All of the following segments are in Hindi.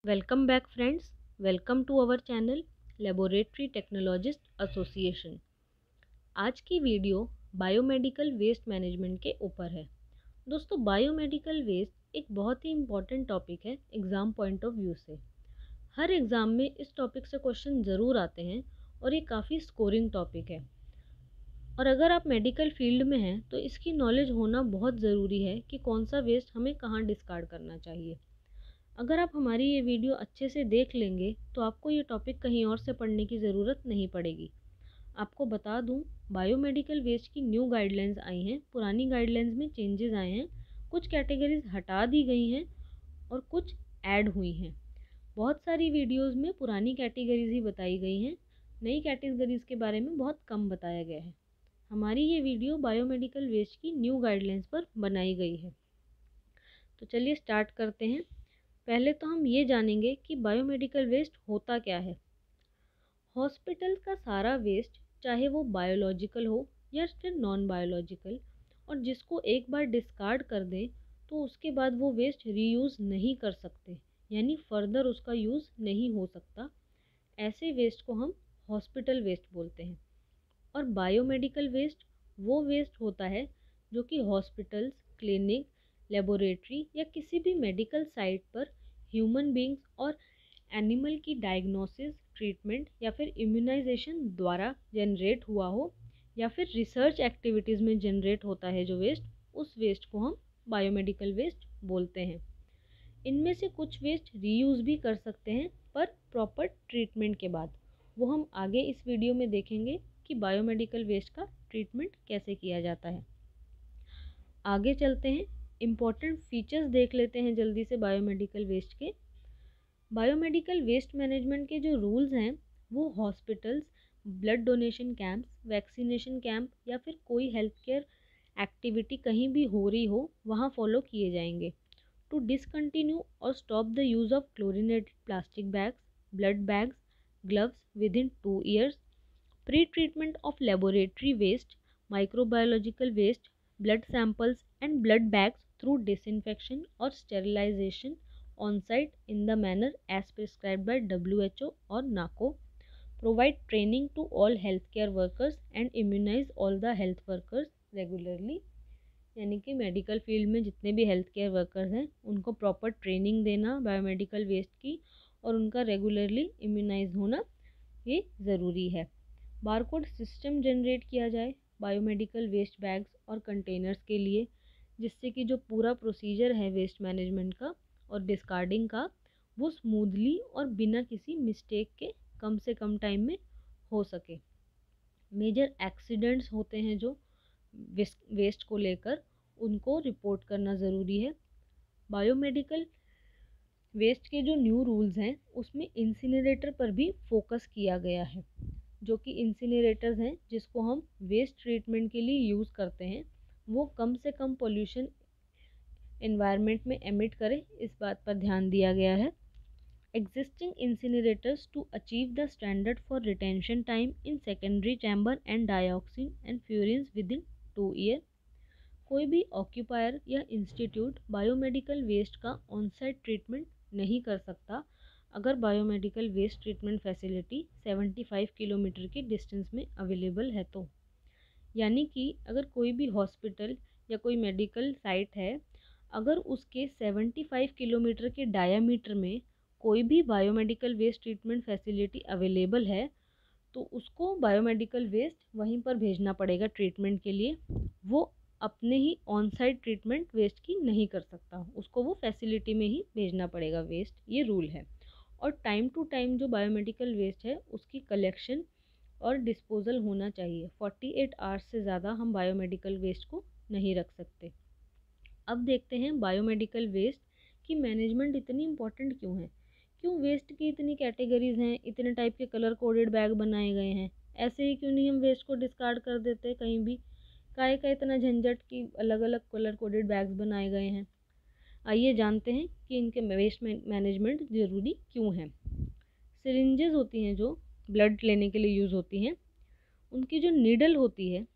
Welcome back friends. Welcome to our channel Laboratory Technologist Association. आज की वीडियो बायोमेडिकल वेस्ट मैनेजमेंट के ऊपर है। दोस्तों, बायोमेडिकल वेस्ट एक बहुत ही इम्पॉर्टेंट टॉपिक है एग्ज़ाम पॉइंट ऑफ व्यू से। हर एग्ज़ाम में इस टॉपिक से क्वेश्चन ज़रूर आते हैं और ये काफ़ी स्कोरिंग टॉपिक है। और अगर आप मेडिकल फील्ड में हैं तो इसकी नॉलेज होना बहुत ज़रूरी है कि कौन सा वेस्ट हमें कहाँ डिस्कार्ड करना चाहिए। अगर आप हमारी ये वीडियो अच्छे से देख लेंगे तो आपको ये टॉपिक कहीं और से पढ़ने की ज़रूरत नहीं पड़ेगी। आपको बता दूं, बायोमेडिकल वेस्ट की न्यू गाइडलाइंस आई हैं, पुरानी गाइडलाइंस में चेंजेस आए हैं, कुछ कैटेगरीज हटा दी गई हैं और कुछ ऐड हुई हैं। बहुत सारी वीडियोस में पुरानी कैटेगरीज ही बताई गई हैं, नई कैटेगरीज के बारे में बहुत कम बताया गया है। हमारी ये वीडियो बायोमेडिकल वेस्ट की न्यू गाइडलाइंस पर बनाई गई है। तो चलिए स्टार्ट करते हैं। पहले तो हम ये जानेंगे कि बायोमेडिकल वेस्ट होता क्या है। हॉस्पिटल का सारा वेस्ट, चाहे वो बायोलॉजिकल हो या फिर नॉन बायोलॉजिकल, और जिसको एक बार डिस्कार्ड कर दें तो उसके बाद वो वेस्ट रीयूज़ नहीं कर सकते, यानी फर्दर उसका यूज़ नहीं हो सकता। ऐसे वेस्ट को हम हॉस्पिटल वेस्ट बोलते हैं। और बायोमेडिकल वेस्ट वो वेस्ट होता है जो कि हॉस्पिटल्स, क्लिनिक, लेबोरेटरी या किसी भी मेडिकल साइट पर ह्यूमन बींग्स और एनिमल की डायग्नोसिस, ट्रीटमेंट या फिर इम्यूनाइजेशन द्वारा जनरेट हुआ हो, या फिर रिसर्च एक्टिविटीज़ में जनरेट होता है जो वेस्ट, उस वेस्ट को हम बायोमेडिकल वेस्ट बोलते हैं। इनमें से कुछ वेस्ट रीयूज़ भी कर सकते हैं पर प्रॉपर ट्रीटमेंट के बाद। वो हम आगे इस वीडियो में देखेंगे कि बायोमेडिकल वेस्ट का ट्रीटमेंट कैसे किया जाता है। आगे चलते हैं, इम्पॉर्टेंट फीचर्स देख लेते हैं जल्दी से बायोमेडिकल वेस्ट के। बायोमेडिकल वेस्ट मैनेजमेंट के जो रूल्स हैं वो hospitals, blood donation camps, vaccination camp या फिर कोई हेल्थ केयर एक्टिविटी कहीं भी हो रही हो वहाँ फॉलो किए जाएंगे। टू डिसकंटिन्यू और stop the use of chlorinated plastic bags, blood bags, gloves with in 2 years, pre-treatment of laboratory waste, microbiological waste, blood samples and blood bags through disinfection or sterilization on site in the manner as prescribed by WHO or NACO, provide training to all healthcare workers and immunize all the health workers regularly। यानी कि मेडिकल फील्ड में जितने भी हेल्थ केयर वर्कर्स हैं उनको प्रॉपर ट्रेनिंग देना बायोमेडिकल वेस्ट की और उनका रेगुलरली इम्यूनाइज होना ये ज़रूरी है। बारकोड सिस्टम जनरेट किया जाए बायोमेडिकल वेस्ट बैग्स और कंटेनर्स के लिए, जिससे कि जो पूरा प्रोसीजर है वेस्ट मैनेजमेंट का और डिस्कार्डिंग का वो स्मूथली और बिना किसी मिस्टेक के कम से कम टाइम में हो सके। मेजर एक्सीडेंट्स होते हैं जो वेस्ट को लेकर, उनको रिपोर्ट करना ज़रूरी है। बायोमेडिकल वेस्ट के जो न्यू रूल्स हैं उसमें इंसिनरेटर पर भी फोकस किया गया है। जो कि इंसिनरेटर्स हैं जिसको हम वेस्ट ट्रीटमेंट के लिए यूज़ करते हैं, वो कम से कम पोल्यूशन एनवायरनमेंट में एमिट करें, इस बात पर ध्यान दिया गया है। Existing incinerators to achieve the standard for retention time in secondary chamber and dioxin and furans within 2 years। कोई भी ऑक्यूपायर या इंस्टीट्यूट बायोमेडिकल वेस्ट का ऑन साइट ट्रीटमेंट नहीं कर सकता अगर biomedical waste treatment facility 75 kilometre के डिस्टेंस में अवेलेबल है तो। यानी कि अगर कोई भी हॉस्पिटल या कोई मेडिकल साइट है, अगर उसके 75 किलोमीटर के डायामीटर में कोई भी biomedical waste treatment facility available है तो उसको बायोमेडिकल वेस्ट वहीं पर भेजना पड़ेगा ट्रीटमेंट के लिए। वो अपने ही ऑन साइट ट्रीटमेंट वेस्ट की नहीं कर सकता, उसको वो फैसिलिटी में ही भेजना पड़ेगा वेस्ट, ये रूल है। और टाइम टू टाइम जो बायोमेडिकल वेस्ट है उसकी कलेक्शन और डिस्पोजल होना चाहिए। 48 आवर्स से ज़्यादा हम बायोमेडिकल वेस्ट को नहीं रख सकते। अब देखते हैं बायोमेडिकल वेस्ट की मैनेजमेंट इतनी इम्पोर्टेंट क्यों है, क्यों वेस्ट की इतनी कैटेगरीज हैं, इतने टाइप के कलर कोडेड बैग बनाए गए हैं। ऐसे ही क्यों नहीं हम वेस्ट को डिस्कार्ड कर देते कहीं भी, काहे का इतना झंझट की अलग अलग कलर कोडेड बैग्स बनाए गए हैं। आइए जानते हैं कि इनके वेस्ट मैनेजमेंट ज़रूरी क्यों है। सिरिंजेस होती हैं जो ब्लड लेने के लिए यूज़ होती हैं, उनकी जो नीडल होती है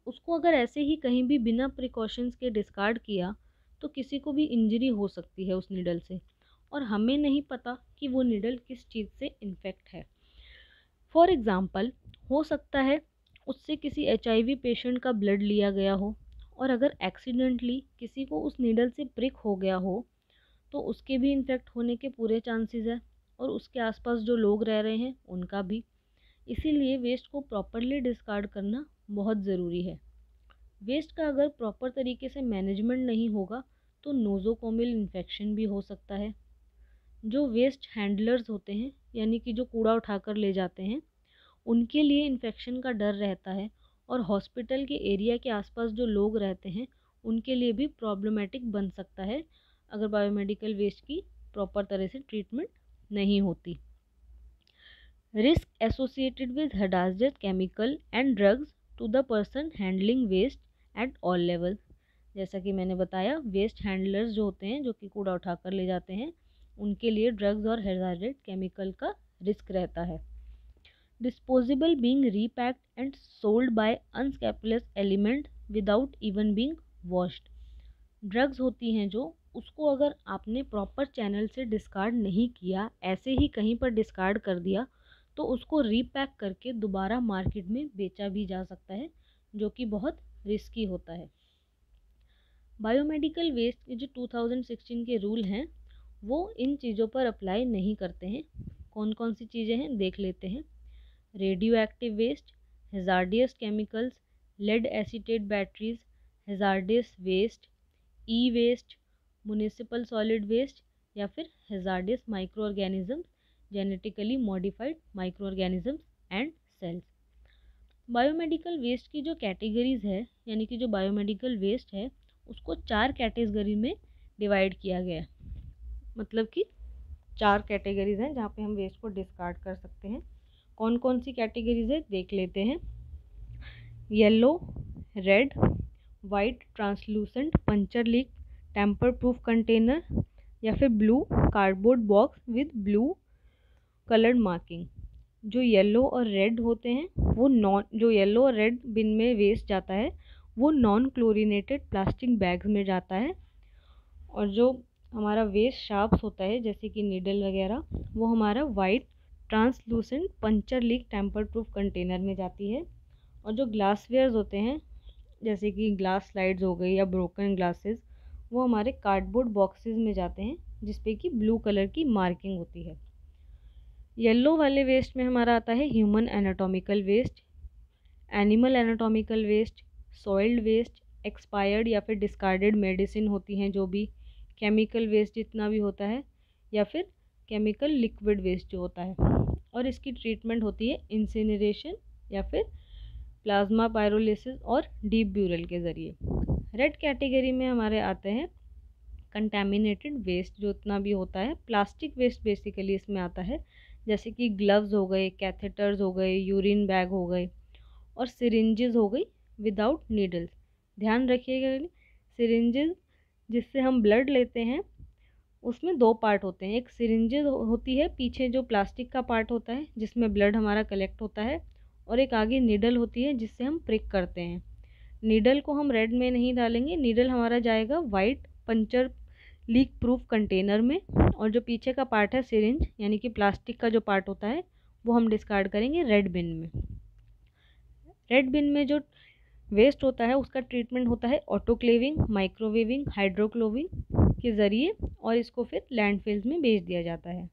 उसको अगर ऐसे ही कहीं भी बिना प्रिकॉशंस के डिस्कार्ड किया तो किसी को भी इंजरी हो सकती है उस नीडल से। और हमें नहीं पता कि वो नीडल किस चीज़ से इन्फेक्ट है। फॉर एग्ज़ाम्पल, हो सकता है उससे किसी HIV पेशेंट का ब्लड लिया गया हो, और अगर एक्सीडेंटली किसी को उस नीडल से प्रिक हो गया हो तो उसके भी इन्फेक्ट होने के पूरे चांसेस है, और उसके आसपास जो लोग रह रहे हैं उनका भी। इसीलिए वेस्ट को प्रॉपरली डिस्कार्ड करना बहुत ज़रूरी है। वेस्ट का अगर प्रॉपर तरीके से मैनेजमेंट नहीं होगा तो नोज़ोकोमियल इन्फेक्शन भी हो सकता है। जो वेस्ट हैंडलर्स होते हैं, यानी कि जो कूड़ा उठाकर ले जाते हैं, उनके लिए इन्फेक्शन का डर रहता है, और हॉस्पिटल के एरिया के आसपास जो लोग रहते हैं उनके लिए भी प्रॉब्लमेटिक बन सकता है अगर बायोमेडिकल वेस्ट की प्रॉपर तरह से ट्रीटमेंट नहीं होती। Risk associated with hazardous chemical and drugs to the person handling waste at all level. जैसा कि मैंने बताया, वेस्ट हैंडलर्स जो होते हैं, जो कि कूड़ा उठाकर ले जाते हैं, उनके लिए ड्रग्स और हैजार्डेड केमिकल का रिस्क रहता है। Disposable being repacked and sold by unscrupulous element without even being washed. Drugs होती हैं जो, उसको अगर आपने प्रॉपर चैनल से डिस्कार्ड नहीं किया, ऐसे ही कहीं पर डिस्कार्ड कर दिया, तो उसको रीपैक करके दोबारा मार्केट में बेचा भी जा सकता है, जो कि बहुत रिस्की होता है। बायोमेडिकल वेस्ट के जो 2016 के रूल हैं वो इन चीज़ों पर अप्लाई नहीं करते हैं। कौन कौन सी चीज़ें हैं देख लेते हैं। Radioactive waste, hazardous chemicals, lead acetate batteries, hazardous waste, e waste, municipal solid waste, या फिर hazardous microorganisms, genetically modified microorganisms and cells. Biomedical waste की जो कैटेगरीज है, यानी कि जो बायोमेडिकल वेस्ट है, उसको 4 कैटेगरी में डिवाइड किया गया है। मतलब कि 4 कैटेगरीज हैं जहाँ पे हम वेस्ट को डिस्कार्ड कर सकते हैं। कौन कौन सी कैटेगरीज है देख लेते हैं। Yellow, red, white translucent puncture leak tamper proof container, या फिर blue cardboard box with blue coloured marking. जो येलो और रेड होते हैं वो जो येलो और रेड बिन में वेस्ट जाता है वो नॉन क्लोरीनेटेड प्लास्टिक बैग्स में जाता है, और जो हमारा वेस्ट शार्प्स होता है जैसे कि नीडल वगैरह, वो हमारा white translucent puncture leak tamper proof container में जाती है। और जो ग्लासवेयर्स होते हैं जैसे कि ग्लास स्लाइड्स हो गई या ब्रोकन ग्लासेस, वो हमारे कार्डबोर्ड बॉक्सेस में जाते हैं जिसपे कि ब्लू कलर की मार्किंग होती है। येलो वाले वेस्ट में हमारा आता है human anatomical waste, animal anatomical waste, soiled waste, expired या फिर डिस्कार्डेड मेडिसिन होती हैं जो भी, केमिकल वेस्ट जितना भी होता है, या फिर केमिकल लिक्विड वेस्ट जो होता है। और इसकी ट्रीटमेंट होती है इंसिनरेशन या फिर प्लाज्मा पायरोलिसिस और डीप ब्यूरल के ज़रिए। रेड कैटेगरी में हमारे आते हैं कंटेमिनेटेड वेस्ट जो इतना भी होता है, प्लास्टिक वेस्ट बेसिकली इसमें आता है, जैसे कि ग्लव्स हो गए, कैथेटर्स हो गए, यूरिन बैग हो गए, और सिरिंजेस हो गई विदाउट नीडल्स। ध्यान रखिएगा, सिरिंजेस जिससे हम ब्लड लेते हैं उसमें 2 पार्ट होते हैं। एक सिरिंजेस होती है, पीछे जो प्लास्टिक का पार्ट होता है जिसमें ब्लड हमारा कलेक्ट होता है, और एक आगे नीडल होती है जिससे हम प्रिक करते हैं। नीडल को हम रेड में नहीं डालेंगे, नीडल हमारा जाएगा white puncture leak proof container में, और जो पीछे का पार्ट है सिरिंज यानी कि प्लास्टिक का जो पार्ट होता है वो हम डिस्कार्ड करेंगे रेड बिन में। रेड बिन में जो वेस्ट होता है उसका ट्रीटमेंट होता है ऑटोक्लेविंग, माइक्रोवेविंग, हाइड्रोक्लोविंग के ज़रिए, और इसको फिर लैंडफिल्स में भेज दिया जाता है।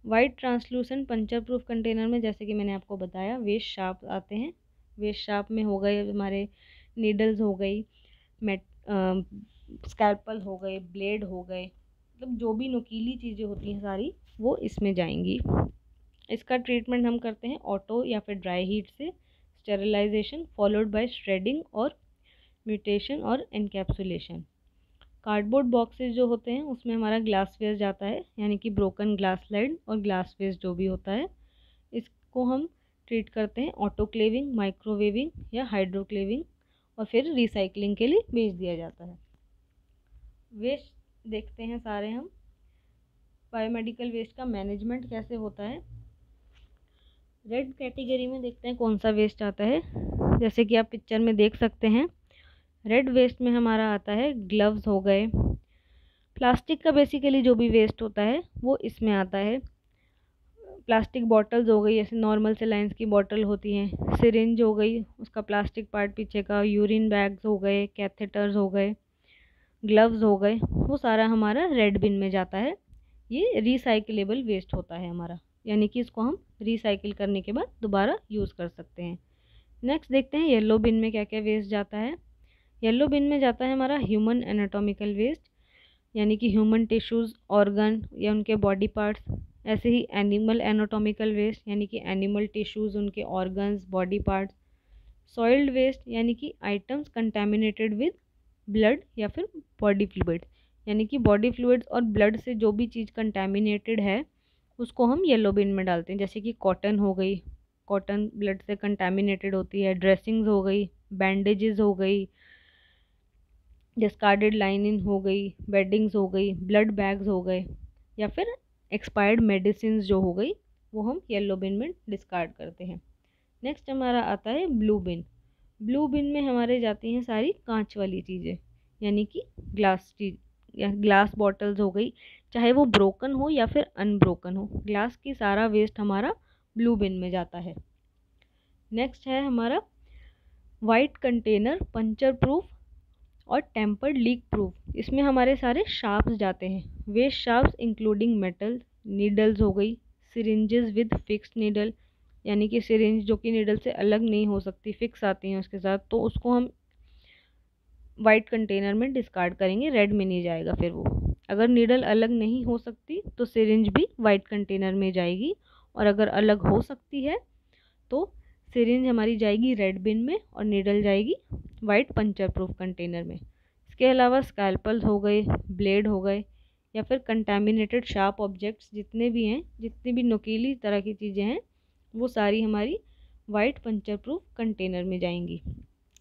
White translucent puncture proof container में जैसे कि मैंने आपको बताया वेस्ट शार्प आते हैं। वेस्ट शार्प में हो गए हमारे नीडल्स हो गई, स्कैल्पल हो गए, ब्लेड हो गए, मतलब जो भी नुकीली चीज़ें होती हैं सारी वो इसमें जाएंगी। इसका ट्रीटमेंट हम करते हैं ऑटो या फिर ड्राई हीट से, स्टेरिलाइजेशन फॉलोड बाय श्रेडिंग और म्यूटेशन और एनकैप्सुलेशन। कार्डबोर्ड बॉक्सेस जो होते हैं उसमें हमारा ग्लास वेस्ट जाता है, यानी कि ब्रोकन ग्लास स्लाइड और ग्लास वेस्ट जो भी होता है, इसको हम ट्रीट करते हैं ऑटोक्लेविंग, माइक्रोवेविंग या हाइड्रोक्लेविंग, और फिर रिसाइकलिंग के लिए भेज दिया जाता है। वेस्ट देखते हैं सारे हम, बायोमेडिकल वेस्ट का मैनेजमेंट कैसे होता है। रेड कैटेगरी में देखते हैं कौन सा वेस्ट आता है। जैसे कि आप पिक्चर में देख सकते हैं, रेड वेस्ट में हमारा आता है ग्लव्स हो गए, प्लास्टिक का बेसिकली जो भी वेस्ट होता है वो इसमें आता है। प्लास्टिक बॉटल्स हो गई, जैसे नॉर्मल से लाइंस की बॉटल होती हैं, सिरिंज हो गई, उसका प्लास्टिक पार्ट पीछे का, यूरिन बैग्स हो गए, कैथेटर्स हो गए, ग्लव्स हो गए, वो सारा हमारा रेड बिन में जाता है। ये रिसाइकलेबल वेस्ट होता है हमारा, यानी कि इसको हम रिसाइकिल करने के बाद दोबारा यूज़ कर सकते हैं। नेक्स्ट देखते हैं येलो बिन में क्या क्या वेस्ट जाता है। येलो बिन में जाता है हमारा ह्यूमन एनाटॉमिकल वेस्ट, यानी कि ह्यूमन टिश्यूज़, ऑर्गन या उनके बॉडी पार्ट्स। ऐसे ही एनिमल एनाटॉमिकल वेस्ट, यानी कि एनिमल टिश्यूज़, उनके organs, body parts. Soiled waste, यानी कि आइटम्स कंटेमिनेटेड विद ब्लड या फिर बॉडी फ्लूइड, यानी कि बॉडी फ्लूइड्स और ब्लड से जो भी चीज़ कंटेमिनेटेड है उसको हम येलो बिन में डालते हैं। जैसे कि कॉटन हो गई, कॉटन ब्लड से कंटेमिनेटेड होती है। ड्रेसिंग्स हो गई, बैंडेजेस हो गई, डिस्कार्डेड लाइनिंग हो गई, बेडिंग्स हो गई, ब्लड बैग्स हो गए, या फिर एक्सपायर्ड मेडिसिन जो हो गई, वो हम येलो बिन में डिस्कार्ड करते हैं। नेक्स्ट हमारा आता है ब्लू बिन। ब्लू बिन में हमारे जाती हैं सारी कांच वाली चीज़ें, यानी कि ग्लास चीज या ग्लास बॉटल्स हो गई, चाहे वो ब्रोकन हो या फिर अनब्रोकन हो, ग्लास की सारा वेस्ट हमारा ब्लू बिन में जाता है। नेक्स्ट है हमारा वाइट कंटेनर, पंचर प्रूफ और टेम्पर्ड लीक प्रूफ। इसमें हमारे सारे शार्प्स जाते हैं, waste sharps including metal, needles हो गई, सिरिंजेस विद फिक्स्ड नीडल, यानी कि सिरिंज जो कि नीडल से अलग नहीं हो सकती, फिक्स आती हैं उसके साथ, तो उसको हम वाइट कंटेनर में डिस्कार्ड करेंगे, रेड में नहीं जाएगा फिर वो। अगर नीडल अलग नहीं हो सकती तो सिरिंज भी वाइट कंटेनर में जाएगी, और अगर अलग हो सकती है तो सिरिंज हमारी जाएगी रेड बिन में और नीडल जाएगी वाइट पंचर प्रूफ कंटेनर में। इसके अलावा स्कैल्पल्स हो गए, ब्लेड हो गए, या फिर कंटेमिनेटेड शार्प ऑब्जेक्ट्स जितने भी हैं, जितनी भी नुकीली तरह की चीज़ें हैं, वो सारी हमारी वाइट पंचर प्रूफ कंटेनर में जाएंगी।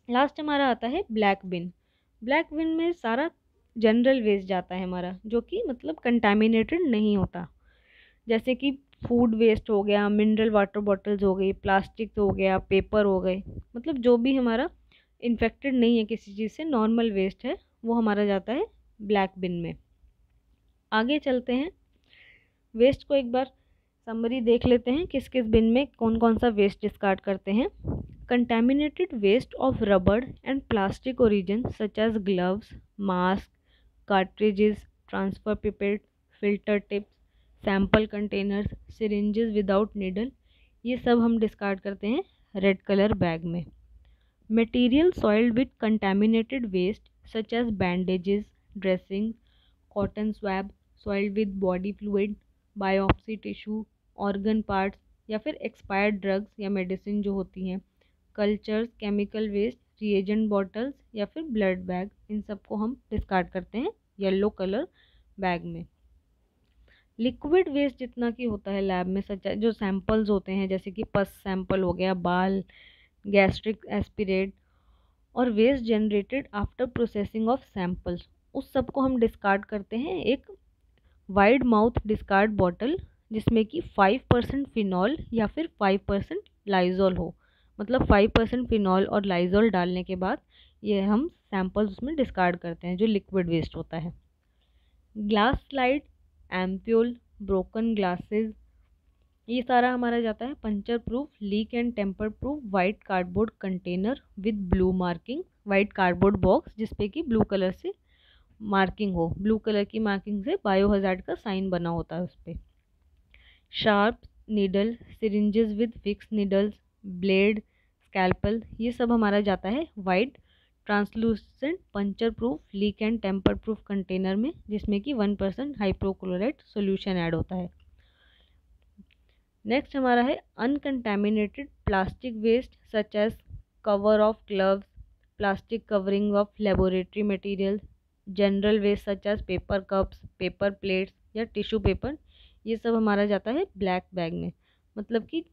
लास्ट हमारा आता है ब्लैक बिन। ब्लैक बिन में सारा जनरल वेस्ट जाता है हमारा, जो कि मतलब कंटेमिनेटेड नहीं होता, जैसे कि फूड वेस्ट हो गया, मिनरल वाटर बॉटल्स हो गई, प्लास्टिक हो गया, पेपर हो गए, मतलब जो भी हमारा इन्फेक्टेड नहीं है किसी चीज़ से, नॉर्मल वेस्ट है, वो हमारा जाता है ब्लैक बिन में। आगे चलते हैं, वेस्ट को एक बार समरी देख लेते हैं, किस किस बिन में कौन कौन सा वेस्ट डिस्कार्ड करते हैं। कंटेमिनेटेड वेस्ट ऑफ रबड़ and plastic origin such as gloves, mask, cartridges, transfer pipette, filter tips, sample containers, syringes without needle, ये सब हम डिस्कार्ड करते हैं रेड कलर बैग में। Material soiled with contaminated waste such as bandages, dressing, cotton swab soiled with body fluid, biopsy tissue, organ parts, या फिर एक्सपायर्ड ड्रग्स या मेडिसिन जो होती हैं, cultures, chemical waste, reagent bottles, या फिर ब्लड बैग, इन सबको हम डिस्कार्ड करते हैं येलो कलर बैग में। लिक्विड वेस्ट जितना कि होता है लैब में, सच जो सैंपल्स होते हैं, जैसे कि पस सैंपल हो गया, बाल, गैस्ट्रिक एस्पिरेट, और waste generated after processing of samples, उस सब को हम डिस्कार्ड करते हैं एक वाइड माउथ डिस्कार्ड बॉटल, जिसमें कि 5% फिनॉल या फिर 5% लाइजोल हो, मतलब 5% फिनॉल और लाइजोल डालने के बाद ये हम सैंपल्स उसमें डिस्कार्ड करते हैं, जो लिक्विड वेस्ट होता है। Glass slide, ampoule, broken glasses, ये सारा हमारा जाता है puncture proof, leak and tamper proof white cardboard container with blue marking, white cardboard box जिसपे कि ब्लू कलर से मार्किंग हो, ब्लू कलर की मार्किंग से बायो हजार्ड का साइन बना होता है उस पर। Sharp needle, syringes with fix needles, blade, scalpel, ये सब हमारा जाता है white translucent puncture proof leak and tamper proof container में, जिसमें कि 1% हाइप्रोक्लोराइड सोल्यूशन ऐड होता है। नेक्स्ट हमारा है uncontaminated plastic waste such as cover of gloves, plastic covering of laboratory material, general waste such as paper cups, paper plates या टिश्यू पेपर, ये सब हमारा जाता है ब्लैक बैग में, मतलब कि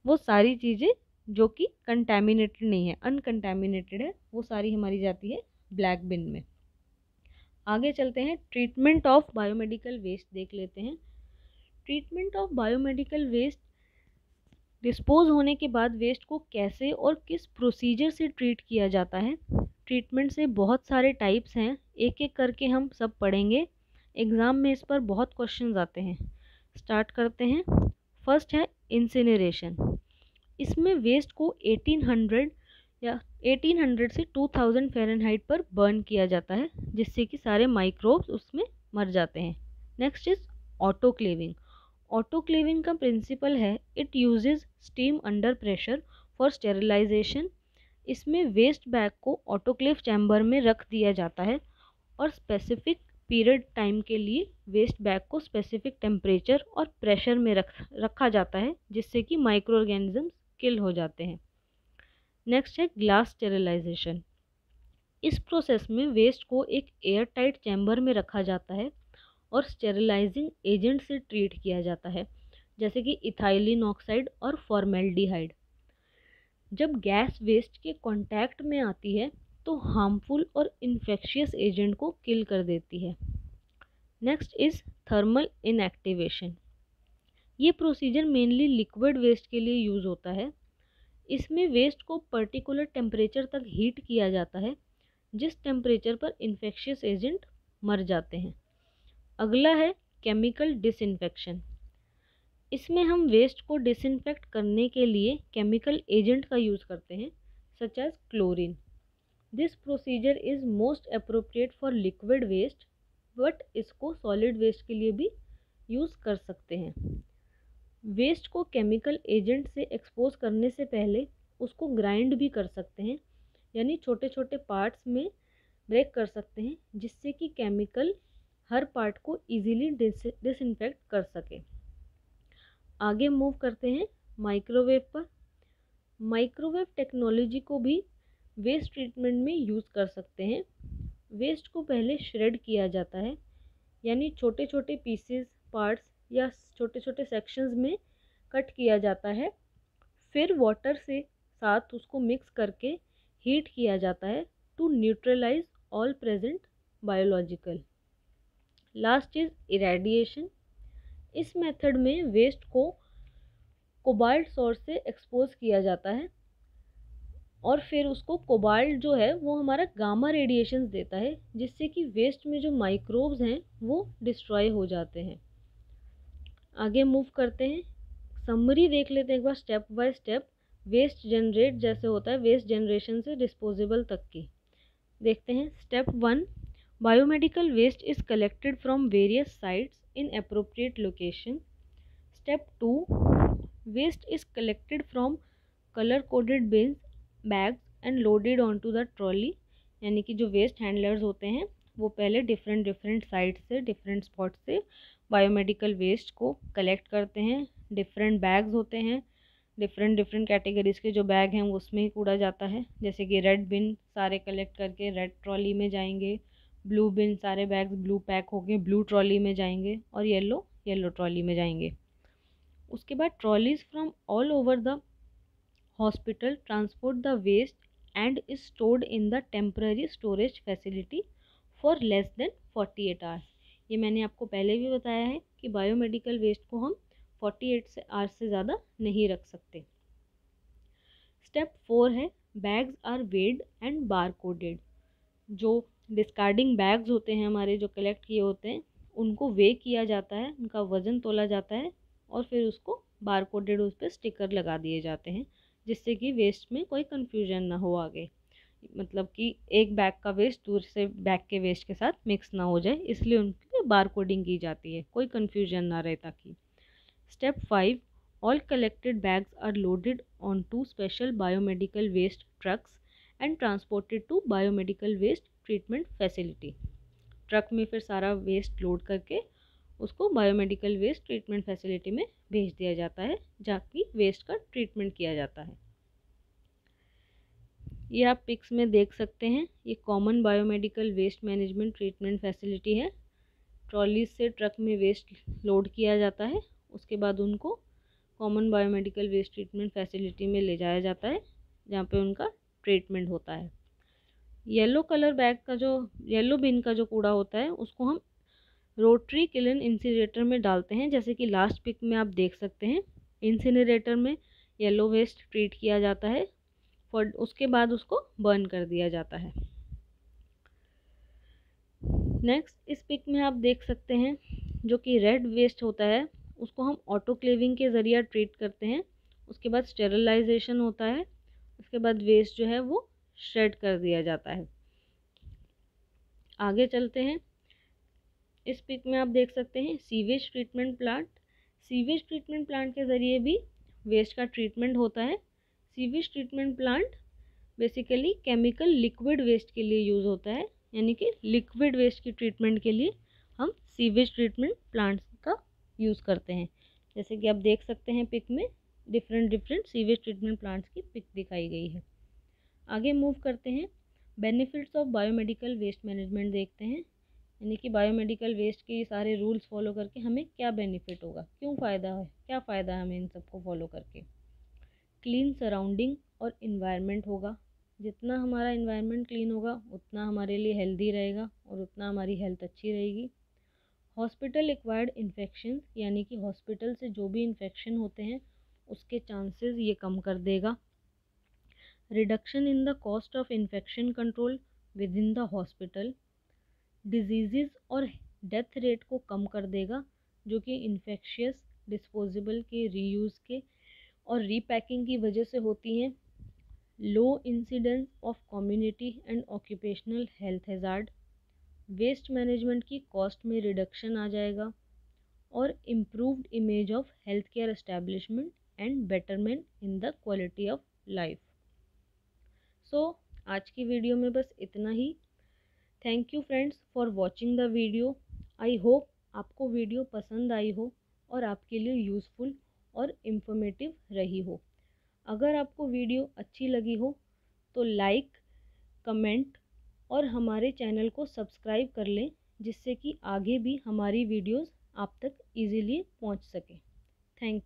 वो सारी चीज़ें जो कि कंटेमिनेटेड नहीं है, अनकंटेमिनेटेड है, वो सारी हमारी जाती है ब्लैक बिन में। आगे चलते हैं, ट्रीटमेंट ऑफ बायोमेडिकल वेस्ट देख लेते हैं। Treatment of biomedical waste, dispose होने के बाद वेस्ट को कैसे और किस प्रोसीजर से ट्रीट किया जाता है। ट्रीटमेंट से बहुत सारे टाइप्स हैं, एक एक करके हम सब पढ़ेंगे, एग्ज़ाम में इस पर बहुत क्वेश्चंस आते हैं। स्टार्ट करते हैं। फर्स्ट है इंसिनरेशन। इसमें वेस्ट को 1800 या 1800 से 2000 फ़ारेनहाइट पर बर्न किया जाता है, जिससे कि सारे माइक्रोब्स उसमें मर जाते हैं। Next is autoclaving. ऑटोक्लेविंग का प्रिंसिपल है it uses steam under pressure for sterilisation. इसमें वेस्ट बैग को ऑटोक्लेव चैम्बर में रख दिया जाता है और स्पेसिफिक पीरियड टाइम के लिए वेस्ट बैग को स्पेसिफिक टेम्परेचर और प्रेशर में रखा जाता है, जिससे कि माइक्रो ऑर्गेनिजम्स किल हो जाते हैं। नेक्स्ट है ग्लास स्टेरिलाइजेशन। इस प्रोसेस में वेस्ट को एक एयर टाइट चैम्बर में रखा जाता है और स्टेरिलाइजिंग एजेंट से ट्रीट किया जाता है, जैसे कि इथाइलिन ऑक्साइड और फॉर्मेल्डिहाइड। जब गैस वेस्ट के कांटेक्ट में आती है तो हार्मफुल और इन्फेक्शियस एजेंट को किल कर देती है। Next is thermal inactivation. ये प्रोसीजर मेनली लिक्विड वेस्ट के लिए यूज़ होता है। इसमें वेस्ट को पर्टिकुलर टेम्परेचर तक हीट किया जाता है, जिस टेम्परेचर पर इन्फेक्शियस एजेंट मर जाते हैं। अगला है केमिकल डिसइंफेक्शन। इसमें हम वेस्ट को डिसइंफेक्ट करने के लिए केमिकल एजेंट का यूज़ करते हैं, such as chlorine. This procedure is most appropriate for liquid waste, but इसको सॉलिड वेस्ट के लिए भी यूज़ कर सकते हैं। वेस्ट को केमिकल एजेंट से एक्सपोज करने से पहले उसको ग्राइंड भी कर सकते हैं, यानी छोटे छोटे पार्ट्स में ब्रेक कर सकते हैं, जिससे कि केमिकल हर पार्ट को इजीली डिसइंफेक्ट कर सके। आगे मूव करते हैं माइक्रोवेव पर। माइक्रोवेव टेक्नोलॉजी को भी वेस्ट ट्रीटमेंट में यूज़ कर सकते हैं। वेस्ट को पहले श्रेड किया जाता है, यानी छोटे छोटे पीसेस, पार्ट्स या छोटे छोटे सेक्शंस में कट किया जाता है। फिर वाटर से साथ उसको मिक्स करके हीट किया जाता है to neutralise all present biological. Last is irradiation. इस मेथड में वेस्ट को कोबाल्ट सोर्स से एक्सपोज किया जाता है और फिर उसको कोबाल्ट जो है वो हमारा गामा रेडिएशंस देता है, जिससे कि वेस्ट में जो माइक्रोब्स हैं वो डिस्ट्रॉय हो जाते हैं। आगे मूव करते हैं। समरी देख लेते हैं एक बार step by step. Waste generate जैसे होता है, वेस्ट जनरेशन से डिस्पोजेबल तक की देखते हैं। Step 1, biomedical waste is collected from various sites in appropriate location. Step 2, waste is collected from colour coded bins, bags and loaded onto the trolley. यानी कि जो वेस्ट हैंडलर्स होते हैं वो पहले डिफरेंट साइट से, डिफरेंट स्पॉट से बायोमेडिकल वेस्ट को कलेक्ट करते हैं। डिफरेंट बैग्स होते हैं, डिफरेंट कैटेगरीज के जो बैग हैं उसमें ही कूड़ा जाता है, जैसे कि रेड बिन सारे कलेक्ट करके रेड ट्रॉली में जाएंगे, ब्लू बिन सारे बैग्स ब्लू पैक होके ब्लू ट्रॉली में जाएंगे, और येलो ट्रॉली में जाएंगे। उसके बाद trolleys from all over the hospital transport the waste and is stored in the temporary storage facility for less than 48 hours. ये मैंने आपको पहले भी बताया है कि बायोमेडिकल वेस्ट को हम 48 आवर्स से ज़्यादा नहीं रख सकते। स्टेप 4 है bags are weighed and bar coded. जो डिस्कार्डिंग बैग्स होते हैं हमारे, जो कलेक्ट किए होते हैं, उनको वे किया जाता है, उनका वज़न तोला जाता है और फिर उसको बार कोडेड उस पर स्टिकर लगा दिए जाते हैं, जिससे कि वेस्ट में कोई कन्फ्यूजन ना हो आगे। मतलब कि एक बैग का वेस्ट दूसरे बैग के वेस्ट के साथ मिक्स ना हो जाए, इसलिए उनकी बार कोडिंग की जाती है, कोई कन्फ्यूजन ना रहे ताकि। Step 5, all collected bags are loaded onto special biomedical waste trucks and transported to biomedical waste treatment facility। Truck में फिर सारा वेस्ट लोड करके उसको बायोमेडिकल वेस्ट ट्रीटमेंट फैसिलिटी में भेज दिया जाता है, जहाँ की वेस्ट का ट्रीटमेंट किया जाता है। ये आप पिक्स में देख सकते हैं, ये common biomedical waste management treatment facility है। ट्रॉलीज से ट्रक में वेस्ट लोड किया जाता है, उसके बाद उनको common biomedical waste treatment facility में ले जाया जाता है, जहाँ पे उनका ट्रीटमेंट होता है। येलो कलर बैग का जो येलो बिन का जो कूड़ा होता है उसको हम रोटरी किलन इंसिनरेटर में डालते हैं, जैसे कि लास्ट पिक में आप देख सकते हैं। इंसिनरेटर में येलो वेस्ट ट्रीट किया जाता है और उसके बाद उसको बर्न कर दिया जाता है। नेक्स्ट इस पिक में आप देख सकते हैं जो कि रेड वेस्ट होता है उसको हम ऑटोक्लेविंग के ज़रिए ट्रीट करते हैं। उसके बाद स्टेरिलाइजेशन होता है, उसके बाद वेस्ट जो है वो श्रेड कर दिया जाता है। आगे चलते हैं। इस पिक में आप देख सकते हैं sewage treatment plant. Sewage treatment plant के ज़रिए भी वेस्ट का ट्रीटमेंट होता है। Sewage treatment plant basically chemical liquid waste के लिए यूज़ होता है, यानी कि लिक्विड वेस्ट की ट्रीटमेंट के लिए हम सीवेज ट्रीटमेंट प्लांट्स का यूज़ करते हैं। जैसे कि आप देख सकते हैं पिक में डिफरेंट सीवेज ट्रीटमेंट प्लांट्स की पिक दिखाई गई है। आगे मूव करते हैं। Benefits of biomedical waste management देखते हैं, यानी कि बायोमेडिकल वेस्ट के सारे रूल्स फॉलो करके हमें क्या बेनिफिट होगा, क्यों फ़ायदा है, क्या फ़ायदा है हमें इन सबको फॉलो करके। क्लीन सराउंडिंग और इन्वायरमेंट होगा। जितना हमारा इन्वायरमेंट क्लीन होगा उतना हमारे लिए हेल्दी रहेगा और उतना हमारी हेल्थ अच्छी रहेगी। हॉस्पिटल एक्वायर्ड इन्फेक्शन, यानी कि हॉस्पिटल से जो भी इन्फेक्शन होते हैं उसके चांसेस ये कम कर देगा। Reduction in the cost of infection control with in the hospital. Disease और डेथ रेट को कम कर देगा, जो कि इन्फेक्शियस डिस्पोजेबल के रीयूज़ के और रीपैकिंग की वजह से होती हैं। Low incidence of community and occupational health hazard. Waste management की कॉस्ट में रिडक्शन आ जाएगा और improved image of health care establishment and betterment in the quality of life. So आज की वीडियो में बस इतना ही। Thank you friends for watching the video. I hope आपको वीडियो पसंद आई हो और आपके लिए यूज़फुल और इन्फॉर्मेटिव रही हो। अगर आपको वीडियो अच्छी लगी हो तो लाइक, कमेंट और हमारे चैनल को सब्सक्राइब कर लें, जिससे कि आगे भी हमारी वीडियोस आप तक इजीली पहुंच सके। Thank you.